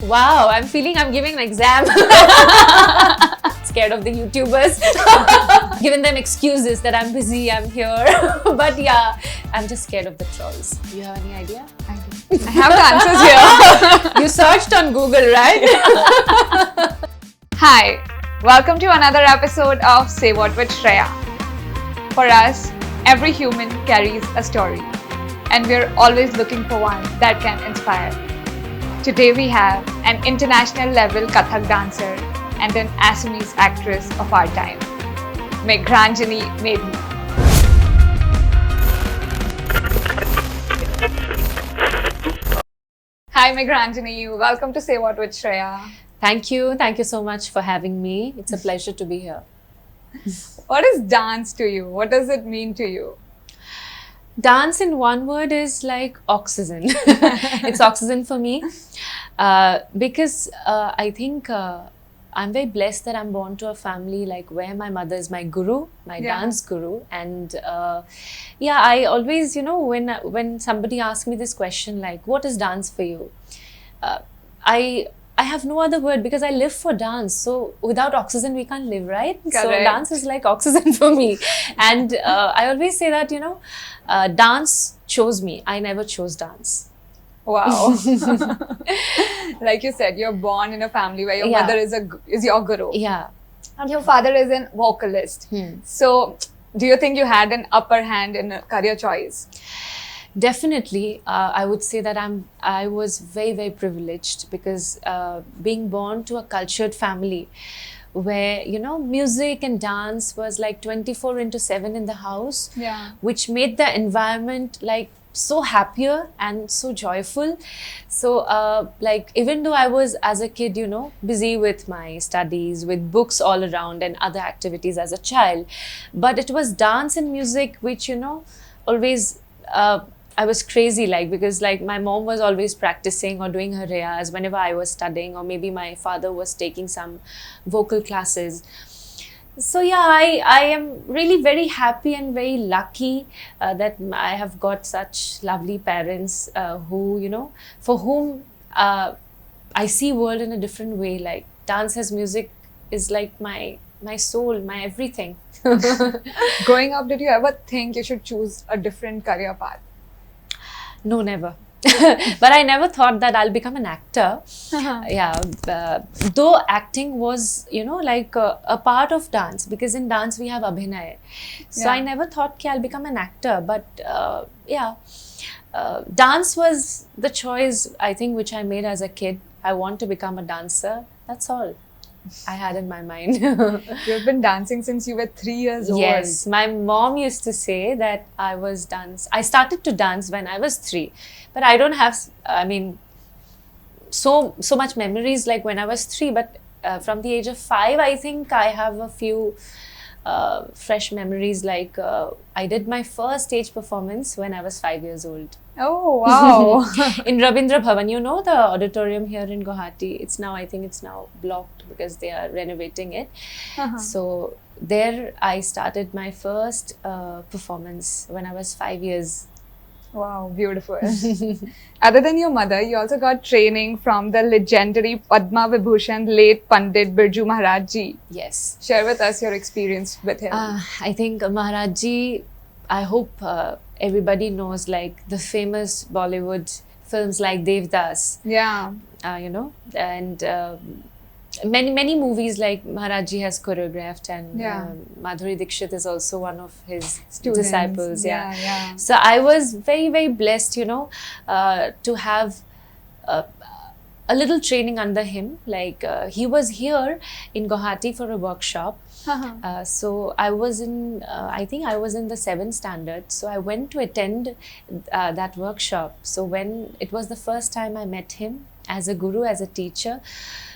Wow, I'm feeling I'm giving an exam. Scared of the YouTubers. Giving them excuses that I'm busy, I'm here. But yeah, I'm just scared of the trolls. Do you have any idea? I do. I have the answers here. You searched on Google, right? Hi, welcome to another episode of Say What with Shreya. For us, every human carries a story, and we're always looking for one that can inspire. Today we have an international level Kathak dancer and an Assamese actress of our time, Meghranjani Medhi. Hi Meghranjani, welcome to Say What with Shreya. Thank you so much for having me. It's a pleasure to be here. What is dance to you? What does it mean to you? Dance in one word is like oxygen. It's oxygen for me because I think I'm very blessed that I'm born to a family like where my mother is my guru, my dance guru, and yeah, I always, you know, when somebody asks me this question like, what is dance for you? I have no other word because I live for dance. So without oxygen, we can't live, right? Correct. So dance is like oxygen for me. And I always say that, you know, dance chose me. I never chose dance. Wow. Like you said, you're born in a family where your mother is your guru. Yeah. And your father is a vocalist. So do you think you had an upper hand in a career choice? Definitely, I would say that I was very, very privileged because being born to a cultured family where, you know, music and dance was like 24/7 in the house, which made the environment like so happier and so joyful. So like even though I was as a kid, you know, busy with my studies, with books all around and other activities as a child, but it was dance and music which, you know, always I was crazy like, because like my mom was always practicing or doing her riyaz whenever I was studying, or maybe my father was taking some vocal classes. So yeah, I am really very happy and very lucky that I have got such lovely parents who, you know, for whom I see world in a different way. Like dance as music is like my soul, my everything. Growing up, did you ever think you should choose a different career path? No, never. But I never thought that I'll become an actor. Yeah, though acting was, you know, like a part of dance, because in dance we have abhinay. So I never thought I'll become an actor. But yeah, dance was the choice, I think, which I made as a kid. I want to become a dancer. That's all I had in my mind. You've been dancing since you were 3 years old. Yes, my mom used to say that I started to dance when I was 3, but I don't have, I mean, so much memories like when I was 3, but from the age of 5, I think I have a few fresh memories. Like I did my first stage performance when I was 5 years old. Oh, wow. In Rabindra Bhavan, you know, the auditorium here in Guwahati. I think it's now blocked because they are renovating it. So there I started my first performance when I was 5 years. Wow, beautiful. Other than your mother, you also got training from the legendary Padmaavat Bhushan late Pandit Birju Maharaj Ji. Yes. Share with us your experience with him. I think Maharaj Ji, I hope everybody knows like the famous Bollywood films like Devdas. Yeah. You know, and many movies like Maharaj Ji has choreographed, and Madhuri Dixit is also one of his disciples. Yeah. So I was very, very blessed, you know, to have a little training under him. Like he was here in Guwahati for a workshop. So I was in, I think I was in the 7th standard. So I went to attend that workshop. So when it was the first time I met him as a guru, as a teacher.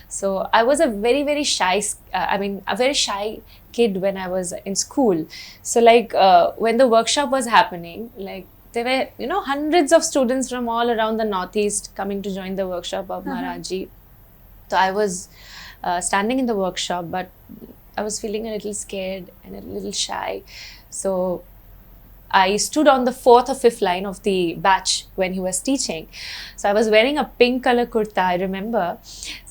So I was a very, very shy, a very shy kid when I was in school. So like when the workshop was happening, like there were, you know, hundreds of students from all around the Northeast coming to join the workshop of Maharaj Ji. So I was standing in the workshop, but I was feeling a little scared and a little shy. So I stood on the 4th or 5th line of the batch when he was teaching. So I was wearing a pink color kurta, I remember.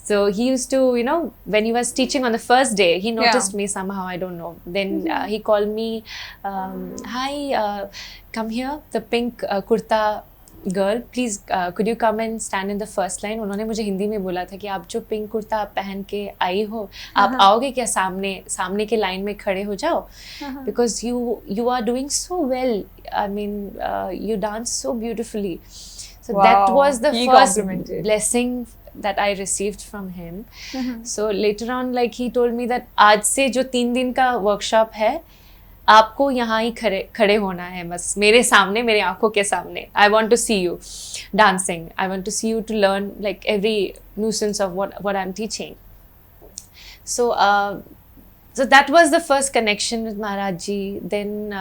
So he used to, you know, when he was teaching on the first day, he noticed me somehow, I don't know. Then he called me, hi, come here, the pink kurta girl, please could you come and stand in the first line. उन्होंने मुझे हिंदी में बोला था कि आप जो pink kurta पहन के आई हो, आप आओगे क्या सामने के लाइन में खड़े हो जाओ, because you are doing so well. I mean, you dance so beautifully. So that was the first blessing that I received from him. So later on, like he told me that आज से जो 3 दिन का workshop है, आपको यहाँ ही खड़े होना है बस मेरे सामने, मेरे आंखों के सामने. I want to see you dancing. I want to see you to learn like every nuisance of what I'm teaching. So so that was the first connection with Maharaj Ji. Then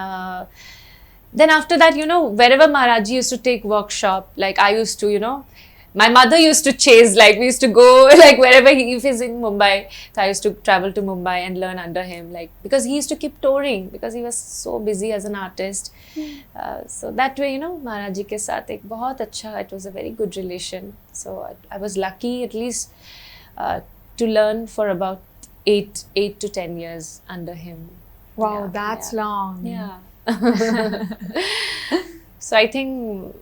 after that, you know, wherever Maharaj Ji used to take workshop, like I used to, you know, my mother used to chase, like we used to go like wherever if he's in Mumbai, so I used to travel to Mumbai and learn under him, like because he used to keep touring because he was so busy as an artist. So that way, you know, Maharaj Ji ke saath ek bahut acha, it was a very good relation. So I was lucky at least to learn for about 8 to 10 years under him. Wow, that's long. Yeah. So I think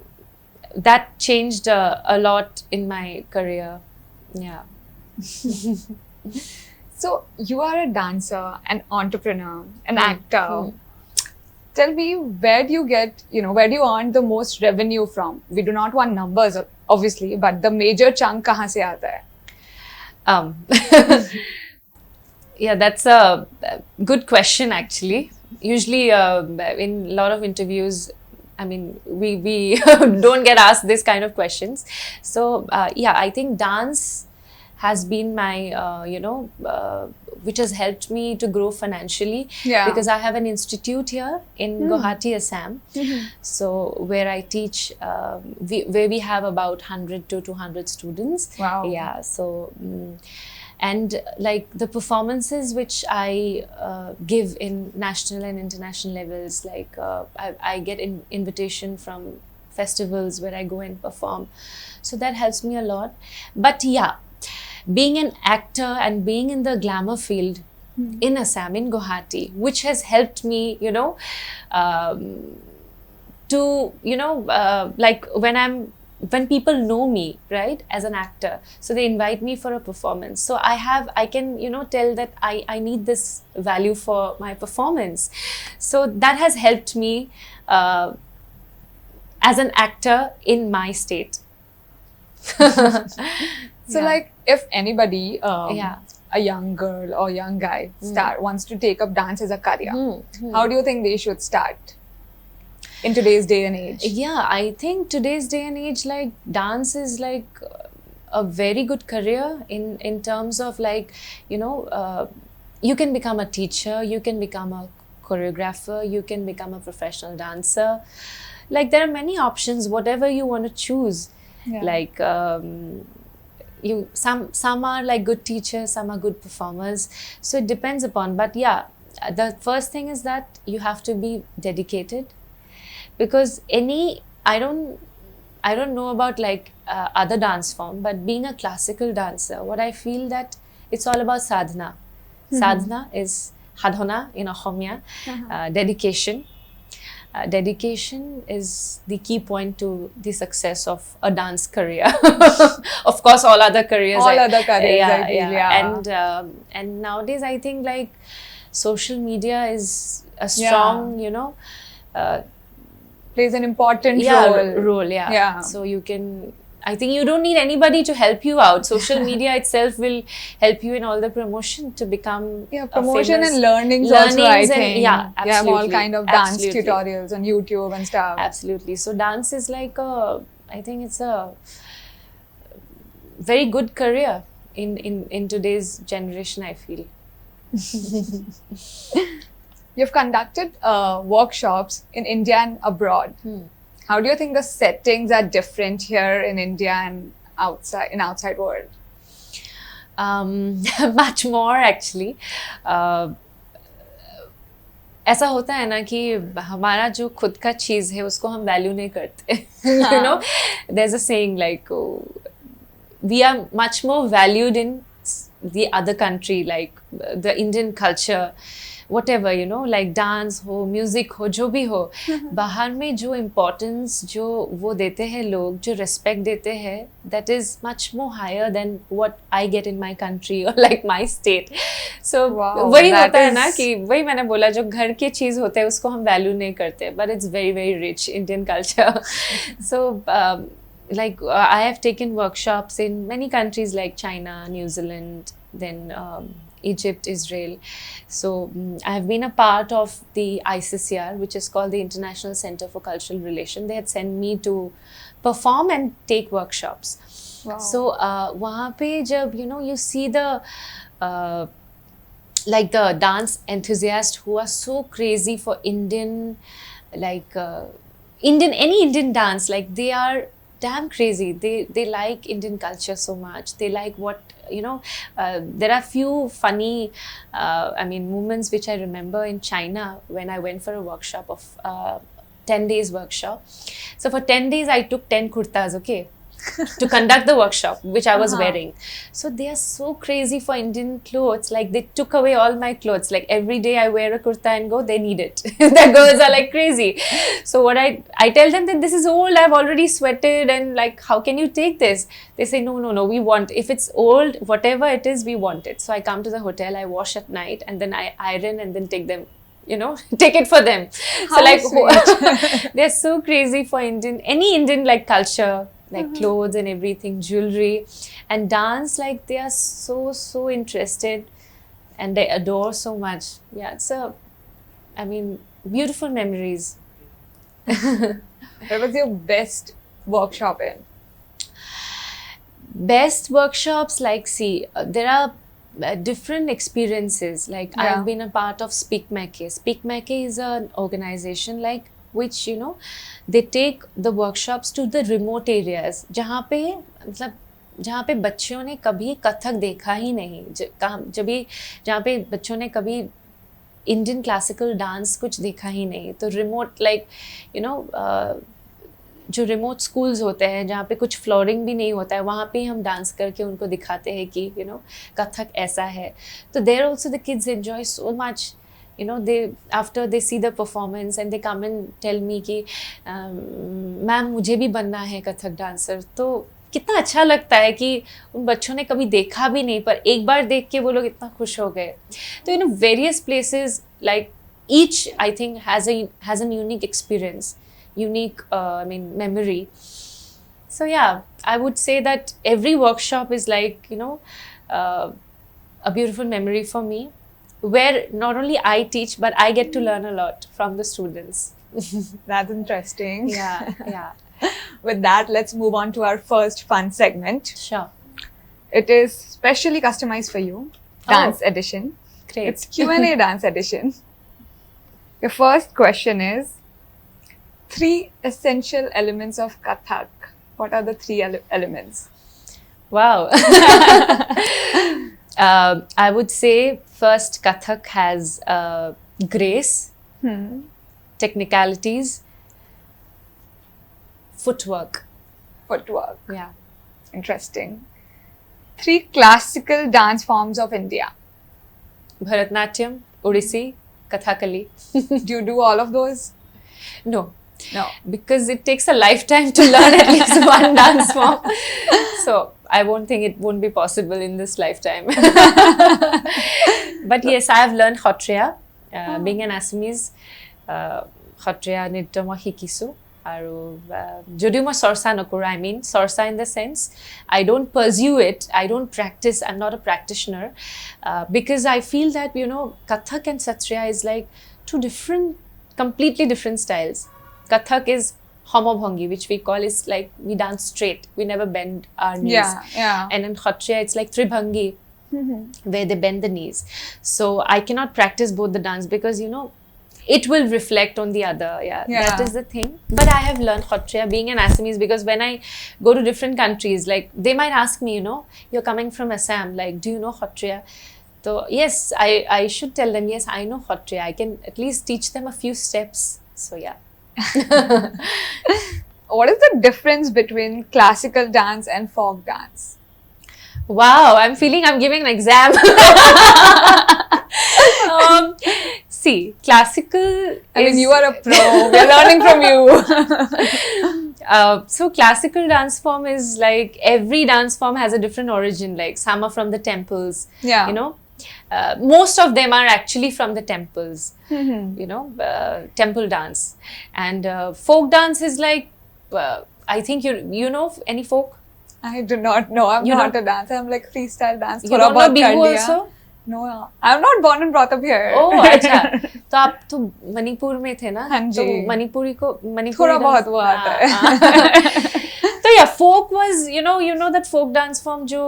that changed a lot in my career. Yeah. So you are a dancer, an entrepreneur, an actor. Tell me, where do you get, you know, where do you earn the most revenue from? We do not want numbers, obviously, but the major chunk kahan se aata hai? Yeah, that's a good question actually. Usually in a lot of interviews, I mean, we don't get asked this kind of questions. So yeah, I think dance has been my, you know, which has helped me to grow financially. Yeah. Because I have an institute here in Guwahati, Assam. So where I teach, where we have about 100 to 200 students. Wow. Yeah. So. And like the performances which I give in national and international levels, like I get invitation from festivals where I go and perform. So that helps me a lot. But yeah, being an actor and being in the glamour field in Assam, in Guwahati, which has helped me, you know, to, you know, like when people know me, right, as an actor, so they invite me for a performance. So I can, you know, tell that I need this value for my performance. So that has helped me as an actor in my state. So like if anybody, a young girl or young guy wants to take up dance as a career, how do you think they should start? In today's day and age? Yeah, I think today's day and age, like dance is like a very good career in terms of like, you know, you can become a teacher, you can become a choreographer, you can become a professional dancer. Like there are many options, whatever you want to choose. Yeah. Like some are like good teachers, some are good performers. So it depends upon. But yeah, the first thing is that you have to be dedicated. Because I don't know about like other dance form, but being a classical dancer, what I feel that it's all about sadhana. Sadhana is hadhana in Assamia, dedication. Dedication is the key point to the success of a dance career. Of course, all other careers. And nowadays, I think like social media is a strong, you know, plays an important role. So you can, I think you don't need anybody to help you out. Social media itself will help you in all the promotion to become promotion and learnings also, I think. Yeah, absolutely. You have all kind of dance tutorials on YouTube and stuff. Absolutely. So dance is like I think it's a very good career in today's generation, I feel. You've conducted workshops in India and abroad. How do you think the settings are different here in India and outside world? Much more actually. ऐसा होता है ना कि हमारा जो खुद का चीज़ है उसको हम वैल्यू नहीं करते. You know, there's a saying like, we are much more valued in the other country, like the Indian culture, whatever, you know, like dance हो, music हो, जो भी हो. बाहर में जो importance जो वो देते हैं लोग, जो respect देते हैं, that is much more higher than what I get in my country or like my state. So वही होता है ना कि वही मैंने बोला, जो घर की चीज़ होते हैं उसको हम value नहीं करते, but it's very very rich Indian culture. So like I have taken workshops in many countries like China, New Zealand, then Egypt, Israel. So I have been a part of the ICCR, which is called the International Center for Cultural Relation. They had sent me to perform and take workshops. Wow. So वहाँ पे जब you know you see the like the dance enthusiasts who are so crazy for Indian, like any Indian dance, like they are damn crazy. They like Indian culture so much. They like what, you know, there are few funny I mean moments which I remember in China when I went for a workshop of 10 days workshop. So for 10 days I took 10 kurtas, okay, to conduct the workshop, which I was wearing. So they are so crazy for Indian clothes. Like they took away all my clothes. Like every day I wear a kurta and go, they need it. The girls are like crazy. So what I tell them that this is old, I've already sweated, and like, how can you take this? They say, no, we want, if it's old, whatever it is, we want it. So I come to the hotel, I wash at night, and then I iron and then take them, you know, take it for them. How so like sweet. they're so crazy for any Indian like culture, like clothes and everything, jewelry and dance. Like they are so interested and they adore so much. Yeah, it's I mean, beautiful memories. What was your best workshop in? Best workshops, like, see, there are different experiences. Like I've been a part of Speak Make. Speak Make is an organization like which, you know, they take the workshops to the remote areas जहाँ पे मतलब जहाँ पे बच्चों ने कभी कथक देखा ही नहीं, जहाँ पे बच्चों ने कभी इंडियन क्लासिकल डांस कुछ देखा ही नहीं, तो रिमोट लाइक यू नो जो रिमोट स्कूल्स होते हैं जहाँ पे कुछ फ्लोरिंग भी नहीं होता है, वहाँ पे हम डांस करके उनको दिखाते हैं कि यू नो कथक ऐसा है. तो there also the kids enjoy so much. You know, they after they see the performance and they come and tell me कि मैम मुझे भी बनना है कथक डांसर. तो कितना अच्छा लगता है कि उन बच्चों ने कभी देखा भी नहीं, पर एक बार देख के वो लोग इतना खुश हो गए. तो you know various places like each I think has an unique experience, unique I mean memory. So yeah, I would say that every workshop is like, you know, a beautiful memory for me, where not only I teach, but I get to learn a lot from the students. That's interesting. Yeah. With that, let's move on to our first fun segment. Sure. It is specially customized for you. Dance edition. Great. It's Q&A dance edition. Your first question is 3 essential elements of Kathak. What are the 3 elements? Wow. I would say first, Kathak has grace, technicalities, footwork. Yeah. Interesting. 3 classical dance forms of India. Bharatnatyam, Odissi, Kathakali. Do you do all of those? No. No. Because it takes a lifetime to learn at least one dance form. So I think it won't be possible in this lifetime. But yes, I have learned Choreography. Being an Assamese, Choreography nitya moi hikisu. Aru jodio moi sorsa nokoro, I mean sorsa in the sense I don't pursue it, I don't practice, I'm not a practitioner, because I feel that, you know, Kathak and Satriya is like 2 completely different styles. Kathak is homobhangi, which we call is like we dance straight, we never bend our knees. Yeah. And in Choreography it's like tribhangi, where they bend the knees. So I cannot practice both the dance because, you know, it will reflect on the other. Yeah, that is the thing. But I have learned Choreography being an Assamese, because when I go to different countries, like they might ask me, you know, you're coming from Assam, like, do you know Choreography? So yes, I should tell them, yes, I know Hotray. I can at least teach them a few steps. So yeah. What is the difference between classical dance and folk dance? Wow, I'm feeling I'm giving an exam. See, classical I mean, is- you are a pro. We're learning from you. So classical dance form is like every dance form has a different origin. Like some are from the temples. Yeah. You know, most of them are actually from the temples. Mm-hmm. You know, temple dance, and folk dance is like I think you know any folk. I do not know. I'm You not don't- a dancer. I'm like freestyle dance. You don't know Bihu also? No, I'm not born and brought up here. Oh, अच्छा. तो आप तो मणिपुर में थे ना? हाँ तो जी. मणिपुरी को मणिपुरी थोड़ा dance- बहुत वो आता है. तो yeah, folk was you know that folk dance form जो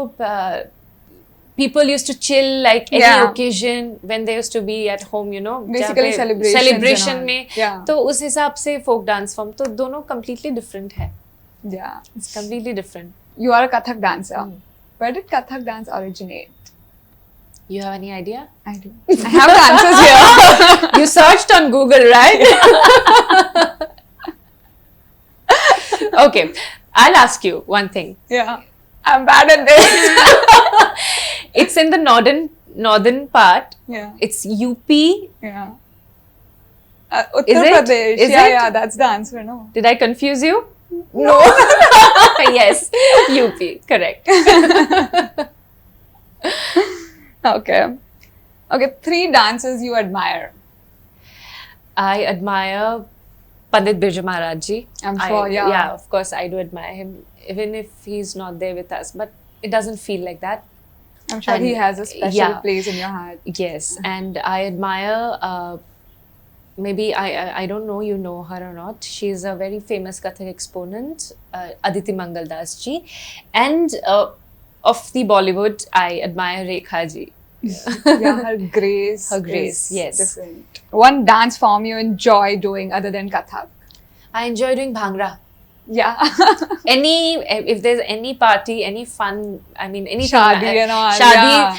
people used to chill like any Yeah. occasion when they used to be at home, you know. Basically जहाँ पे celebrations celebration and all. में. Yeah. तो उस हिसाब से folk dance form तो दोनों completely different है. Yeah. It's completely different. You are a Kathak dancer. Where did Kathak dance originate? You have any idea? I do. I have the answers here. You searched on Google, right? Okay, I'll ask you one thing. Yeah. I'm bad at this. It's in the northern part. Yeah. It's UP. Yeah. Uttar it? Pradesh. Is yeah, it? yeah, that's the answer. No. Did I confuse you? No. Yes, UP. Correct. Okay. Okay, 3 dancers you admire. I admire Pandit Birju Maharaj ji. I'm sure, yeah. Yeah, of course, I do admire him, even if he's not there with us. But it doesn't feel like that. I'm sure And- he has a special yeah. place in your heart. Yes, and I admire. Maybe I don't know you know her or not. She's a very famous Kathak exponent, Aditi Mangal Das ji, and of the Bollywood, I admire Rekha ji. Yeah, her grace. Her grace, is yes. different. One dance form you enjoy doing other than Kathak? I enjoy doing Bhangra. Yeah. If there's any party, any fun, I mean anything. Shadi and all, Shadi, yeah.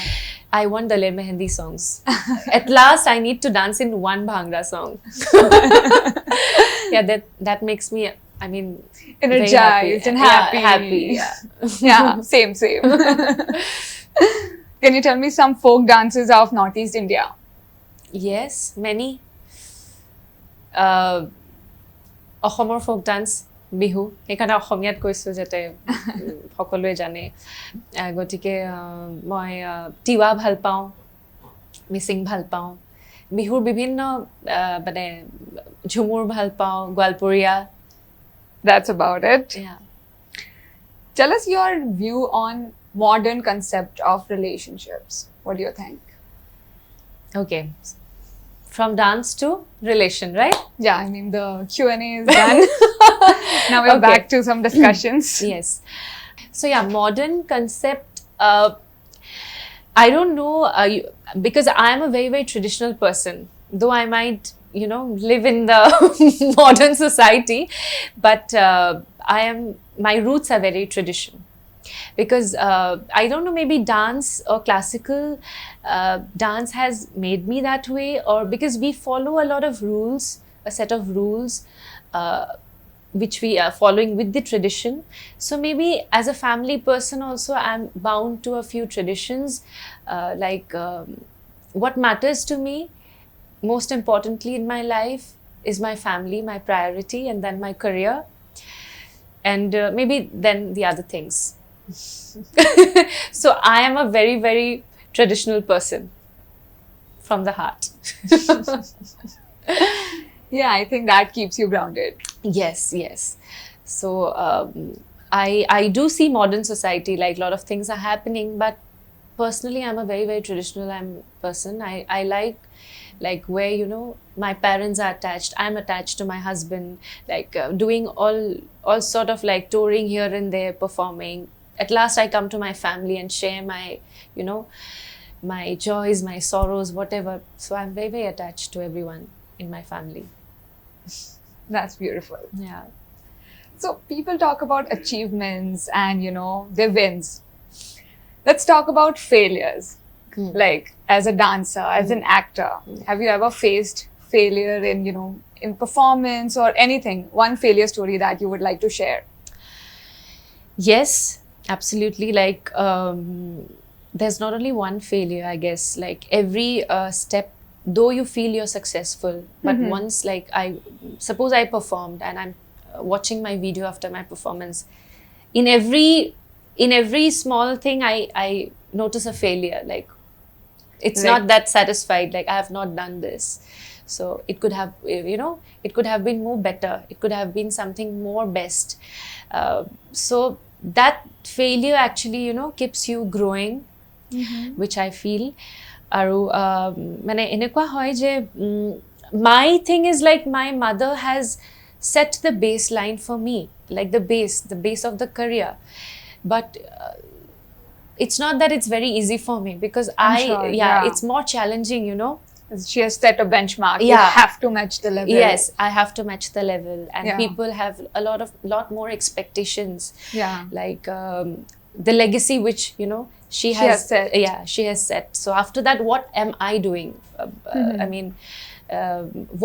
I want Daler Mehendi songs. At last, I need to dance in one Bhangra song. Yeah, that makes me, I mean, very Energized and happy. Yeah, happy, yeah. Yeah, same. Can you tell me some folk dances of Northeast India? Yes, many. অসমৰ folk dance, Bihu সেইকাৰণে অসমীয়াত কৈছোঁ যাতে সকলোৱে জানে গতিকে মই তিৱা ভাল পাওঁ মিচিং ভাল পাওঁ বিহুৰ বিভিন্ন মানে ঝুমুৰ ভাল পাওঁ গোৱালপৰীয়া That's about it. yeah. Tell us your view on modern concept of relationships. What do you think? Okay, from dance to relation, right? Yeah, I mean the Q&A is done. Now we're Okay. back to some discussions. Yes. So yeah, modern concept. I don't know because I'm a very very traditional person. Though I might live in the modern society, but my roots are very traditional. Because I don't know, maybe dance or classical dance has made me that way, or because we follow a lot of rules, a set of rules which we are following with the tradition. So maybe as a family person also, I'm bound to a few traditions. What matters to me, most importantly in my life, is my family, my priority, and then my career, and maybe then the other things. So I am a very very traditional person from the heart. Yeah, I think that keeps you grounded. Yes. So I do see modern society, like a lot of things are happening, but personally I'm a very very traditional person. I like where my parents are attached, I'm attached to my husband, like doing all sort of like touring here and there, performing. At last I come to my family and share my my joys, my sorrows, whatever. So I'm very very attached to everyone in my family. That's beautiful. Yeah. So people talk about achievements and their wins. Let's talk about failures. Like as a dancer, as an actor, have you ever faced failure in, in performance or anything? One failure story that you would like to share? Yes, absolutely. Like, there's not only one failure, I guess. Like, every step, though you feel you're successful, but once, like, suppose I performed and I'm watching my video after my performance, in every small thing, I notice a failure. Like, it's not that satisfied. Like, I have not done this. So it could have, it could have been more better. It could have been something more best. So that failure actually, keeps you growing, which I feel. Aru, my thing is like my mother has set the baseline for me, like the base of the career. But it's not that it's very easy for me, because it's more challenging, She has set a benchmark. You have to match the level. Yes, I have to match the level, and people have a lot more expectations. Yeah, like the legacy which she has set. Yeah, she has set. So after that, what am I doing? I mean,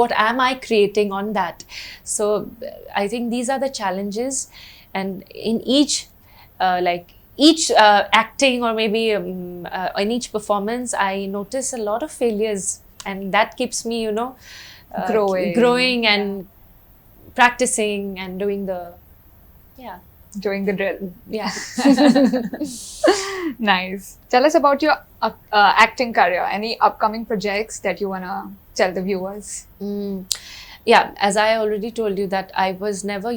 what am I creating on that? So I think these are the challenges, and in each acting, or maybe in each performance, I notice a lot of failures, and that keeps me, growing and practicing and doing the drill. Yeah. Nice. Tell us about your acting career. Any upcoming projects that you wanna tell the viewers? Yeah, as I already told you that I was never,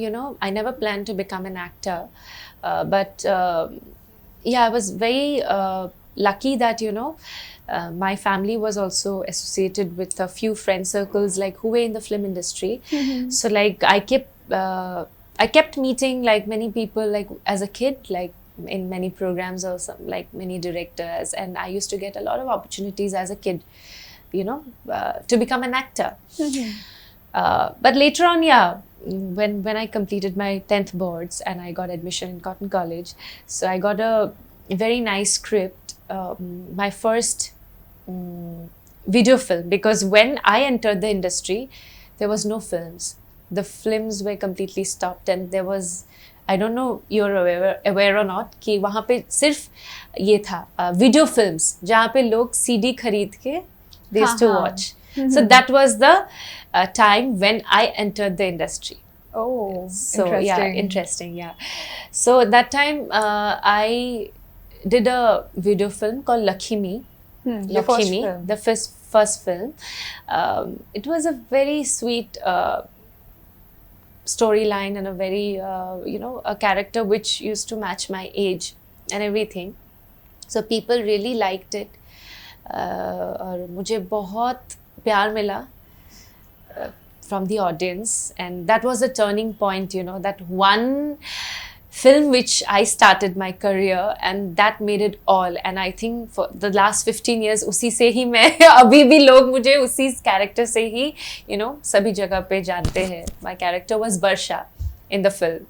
I never planned to become an actor. But I was very lucky that, my family was also associated with a few friend circles like who were in the film industry. So like I kept meeting like many people, like as a kid, like in many programs or some, like many directors, and I used to get a lot of opportunities as a kid, to become an actor. But later on, when I completed my 10th boards and I got admission in Cotton College, so I got a very nice script, my first video film, because when I entered the industry, there was no films. The films were completely stopped, and there was, I don't know you're aware or not, कि वहाँ पे सिर्फ ये था video films, जहाँ पे लोग CD खरीद के they used to watch. So that was the time when I entered the industry. Oh, so interesting. Interesting. Yeah. So that time I did a video film called Lakshmi. Lakshmi, the first film. It was a very sweet storyline, and a very a character which used to match my age and everything. So people really liked it. और मुझे बहुत प्यार मिला from the audience, and that was a turning point, that one film which I started my career, and that made it all. And I think for the last 15 years उसी से ही मैं अभी भी लोग मुझे उसी character से ही सभी जगह पे जानते हैं. My character was Barsha in the film.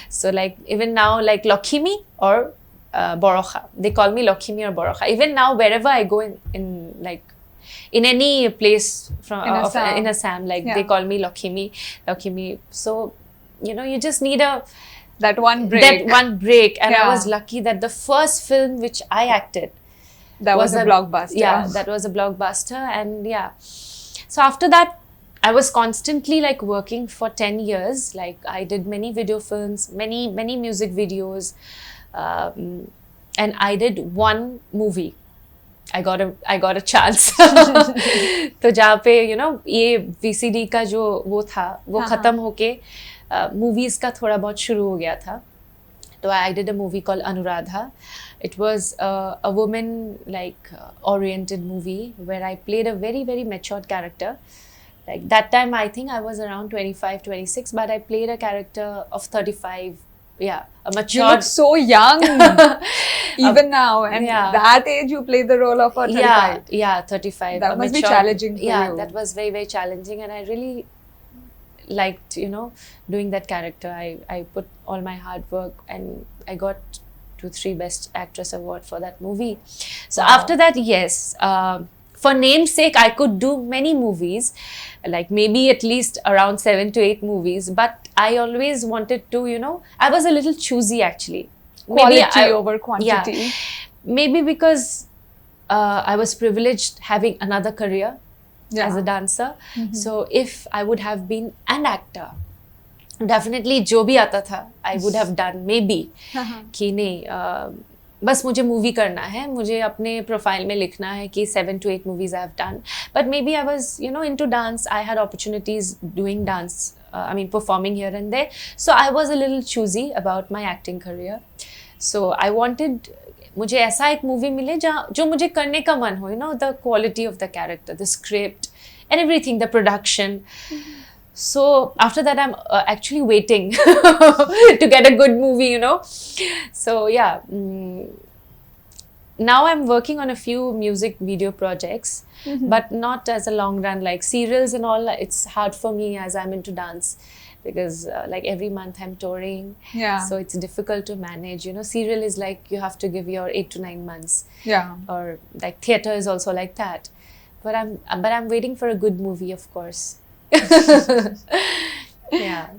So like even now, like Lakshmi or Borokha, they call me Lakshmi or Borokha. Even now, wherever I go in like in any place from in Assam, like they call me Lakshmi. So you just need that one break. And I was lucky that the first film which I acted, that was a blockbuster. Yeah, that was a blockbuster. And so after that, I was constantly like working for 10 years. Like I did many video films, many music videos, and I did one movie. I got a chance. तो जहाँ पे ये VCD का जो वो था, वो खत्म होके movies का थोड़ा बहुत शुरू हो गया था. So I did a movie called Anuradha. It was a woman oriented movie where I played a very, very matured character. Like that time, I think I was around 25, 26, but I played a character of 35. Yeah, a mature. You look so young, even now, and that age you play the role of a 35. Yeah, 35. That must be challenging for you. Yeah, that was very, very challenging, and I really liked, doing that character. I put all my hard work, and I got to 3 Best Actress award for that movie. So Wow. after that, yes, for namesake, I could do many movies, like maybe at least around 7 to 8 movies. But I always wanted to, I was a little choosy actually. Quality over quantity. Yeah, maybe because I was privileged having another career as a dancer. So if I would have been an actor, definitely जो भी आता था, I would have done maybe कि नहीं बस मुझे movie करना है, मुझे अपने प्रोफाइल में लिखना है कि 7 to 8 movies I have done. But maybe I was, into dance. I had opportunities doing dance, performing here and there. So I was a little choosy about my acting career. So I wanted, मुझे ऐसा एक movie मिले जो मुझे करने का मन हो, the quality of the character, the script, and everything, the production. So after that, I'm actually waiting to get a good movie, So yeah, now I'm working on a few music video projects, but not as a long run, like serials and all. It's hard for me as I'm into dance because like every month I'm touring. Yeah. So it's difficult to manage, Serial is like you have to give your 8 to 9 months. Yeah. Or like theatre is also like that. But I'm waiting for a good movie, of course. Yeah.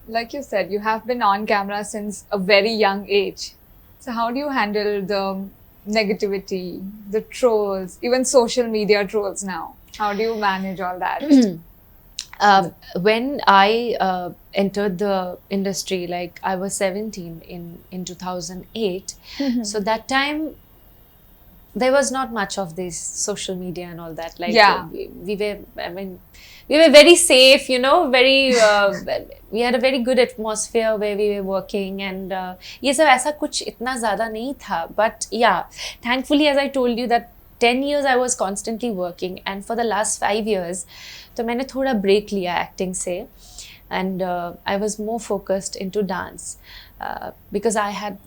Like you said, you have been on camera since a very young age. So how do you handle the negativity, the trolls, even social media trolls now? How do you manage all that? When I entered the industry, like I was 17 in 2008. So that time, there was not much of this social media and all that. Like we were very safe, very, we had a very good atmosphere where we were working and ये सब ऐसा कुछ इतना ज़्यादा नहीं था. But yeah, thankfully, as I told you that 10 years I was constantly working and for the last 5 years, तो मैंने थोड़ा break लिया acting से and I was more focused into dance because I had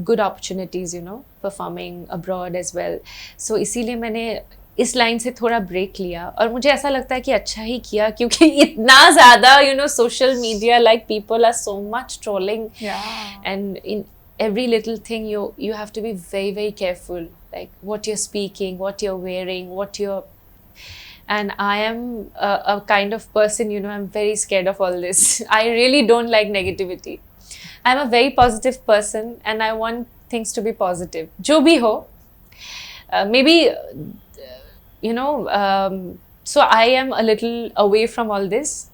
good opportunities, performing abroad as well. So इसीलिए मैंने इस line से थोड़ा ब्रेक लिया और मुझे ऐसा लगता है कि अच्छा ही किया क्योंकि इतना ज़्यादा social media like people are so much trolling and in every little thing you have to be very, very careful, like what you're speaking, what you're wearing, and I am a kind of person, I'm very scared of all this. I really don't like negativity. I'm a very positive person and I want things to be positive. Jo bhi ho, maybe so I am a little away from all this.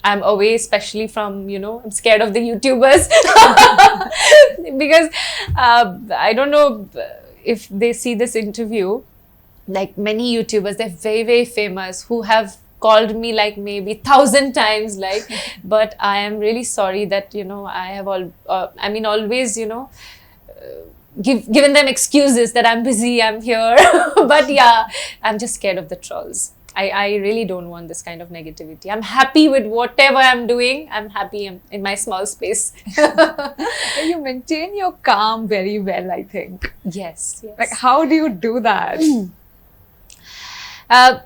I'm away especially from, I'm scared of the YouTubers because I don't know if they see this interview, like many YouTubers, they're very, very famous who have called me like maybe 1,000 times, like, but I am really sorry that, I have always, given them excuses that I'm busy, I'm here. But yeah, I'm just scared of the trolls. I really don't want this kind of negativity. I'm happy with whatever I'm doing. I'm happy in my small space. You maintain your calm very well, I think. Yes. Like, how do you do that?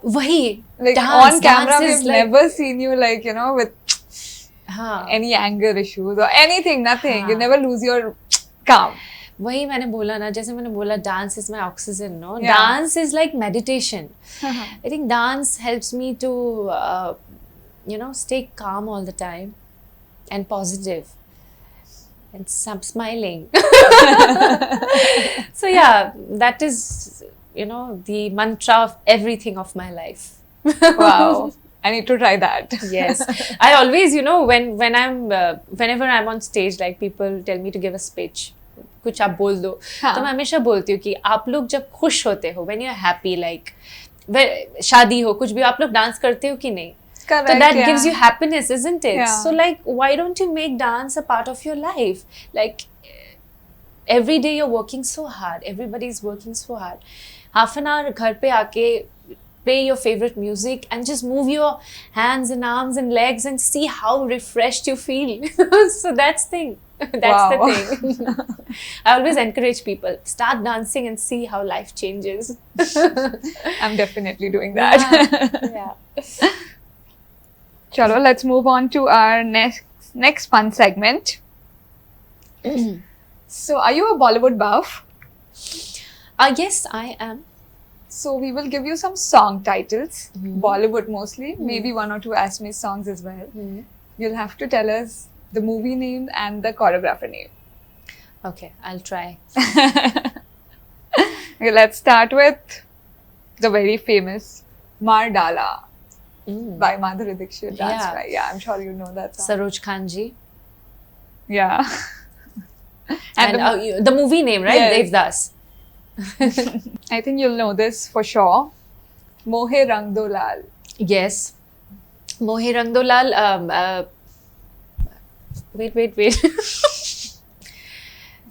Wahi, like dance, on camera, dance we've never seen you like, with any anger issues or anything, nothing. You never lose your calm. वही मैंने बोला ना, जैसे मैंने बोला dance is my oxygen, no? Yeah. Dance is like meditation. I think dance helps me to, stay calm all the time and positive and smiling. So yeah, that is, the mantra of everything of my life. Wow. I need to try that. Yes. I always, whenever I'm on stage, like people tell me to give a speech. कुछ आप बोल दो, तो मैं हमेशा बोलती हूँ कि आप लोग जब खुश होते हो, when you're happy, like शादी हो, कुछ भी, आप लोग डांस करते हो कि नहीं? Correct, so that gives you happiness, isn't it? Yeah. So like, why don't you make dance a part of your life? Like, every day you're working so hard, everybody's working so hard. Half an hour घर पे आके play your favorite music and just move your hands and arms and legs and see how refreshed you feel. So that's the thing. I always encourage people, start dancing and see how life changes. I'm definitely doing that. Yeah. Chalo, let's move on to our next fun segment. So, are you a Bollywood buff? Yes, I am. So, we will give you some song titles, Bollywood mostly, maybe one or two Assamese songs as well. You'll have to tell us the movie name and the choreographer name. Okay, I'll try. Okay, let's start with the very famous Mar Dala by Madhuri Dixit. That's Yeah. right. Yeah, I'm sure you know that song. Saroj Khanji. Yeah. And the movie name, right? Yes. Devdas. I think you'll know this for sure. Mohe Rang Do Lal. Yes. Mohe Rang Do Lal. Wait.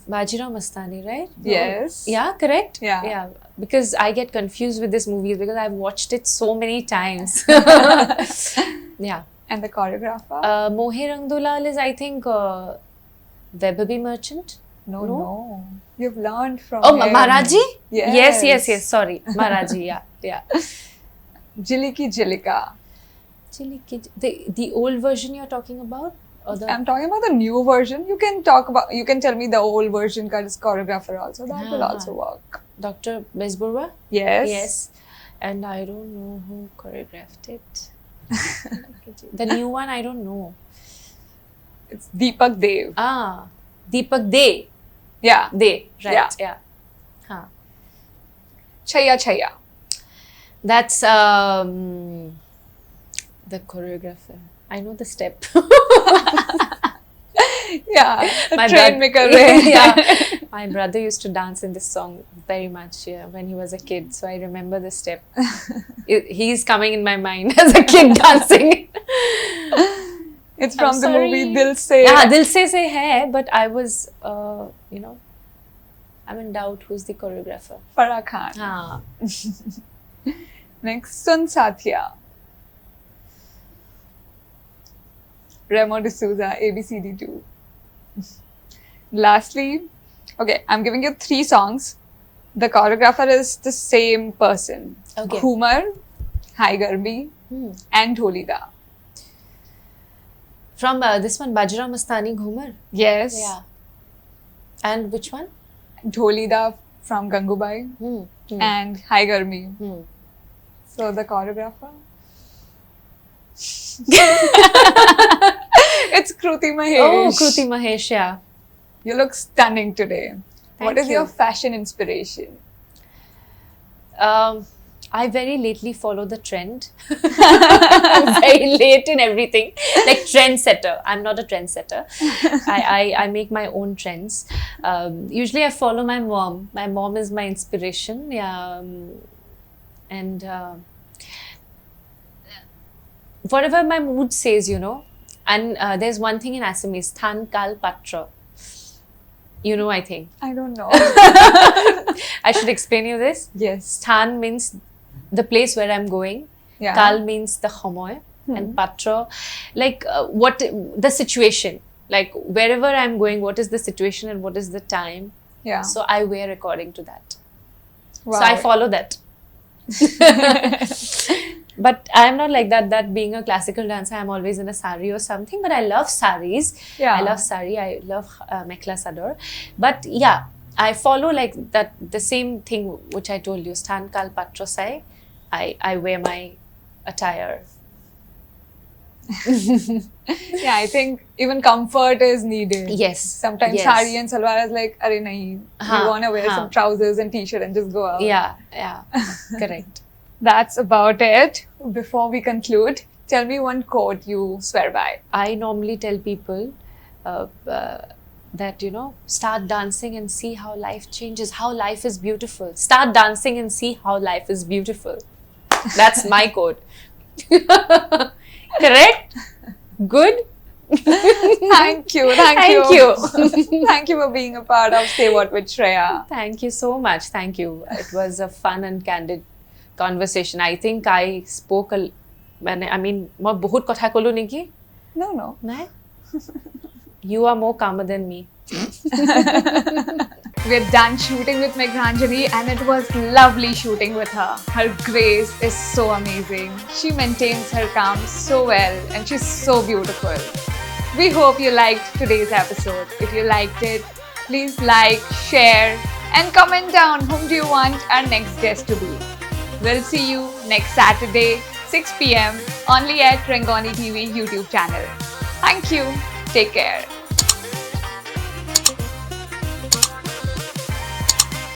Bajirao Mastani, right? Yes. Yeah, correct? Yeah. Because I get confused with this movie because I've watched it so many times. Yeah. And the choreographer? Mohe Rang Do Lal is, I think, Webabi Merchant. No. You've learned from Oh, him. Maharaji? Yes. Yes. Sorry. Maharaji, yeah. Jiliki Jilika. The old version you're talking about? Or the... I'm talking about the new version. You can tell me the old version choreographer also. That will also work. Dr. Besburwa? Yes. And I don't know who choreographed it. The new one, I don't know. It's Deepak Dev. Deepak De. Yeah. De, right. Yeah. Chaya. That's the choreographer. I know the step. Yeah. My Train maker. Yeah. My brother used to dance in this song very much when he was a kid. So I remember the step. He's coming in my mind as a kid dancing. It's from the movie Dil Se. Yeah, Dil Se hai, but I was, I'm in doubt who's the choreographer. Farah Khan. Next, Sun Satya. Remo D'Souza, ABCD2. Lastly, okay, I'm giving you 3 songs. The choreographer is the same person. Okay. Ghumar, Hai Garmi, and Dholida. From this one, Bajirao Mastani Ghumar? Yes. Yeah. And which one? Dholida from Gangubai and Hai Garmi. So the choreographer? It's Kruti Mahesh. Oh, Kruti Mahesh, yeah. You look stunning today. What is you. your fashion inspiration? I very lately follow the trend. I'm very late in everything. Like trendsetter. I'm not a trendsetter. I make my own trends. Usually I follow my mom. My mom is my inspiration. Yeah. And whatever my mood says, And there's one thing in Assamese, Than Kal Patra. You know, I think. I don't know. I should explain you this. Yes. Than means the place where I'm going. Yeah. Kal means the Homoy. And Patra, like what the situation. Like wherever I'm going, what is the situation and what is the time. Yeah. So I wear according to that. Wow. So I follow that. But I'm not like that. That being a classical dancer, I'm always in a sari or something. But I love saris. Yeah. I love sari. I love mekhla sador. But yeah, I follow like that. The same thing which I told you. Sthan kal patra sai. I wear my attire. Yeah, I think even comfort is needed. Yes. Sometimes sari and salwar is like, arey nahi, you want to wear some trousers and t-shirt and just go out. Yeah. Correct. That's about it. Before we conclude, tell me one quote you swear by. I normally tell people that, start dancing and see how life changes, how life is beautiful. Start dancing and see how life is beautiful. That's my quote. Correct? Good? Thank you. Thank you. Thank you for being a part of Say What with Shreya. Thank you so much. Thank you. It was a fun and candid conversation. I think I spoke I mean, मैं बहुत कथा कलो निकी? No. नहीं? You are more calmer than me. We're done shooting with Meghranjani and it was lovely shooting with her. Her grace is so amazing. She maintains her calm so well and she's so beautiful. We hope you liked today's episode. If you liked it, Please like, share, and comment down whom do you want our next guest to be. We'll see you next Saturday, 6 p.m. only at Rengoni TV YouTube channel. Thank you. Take care.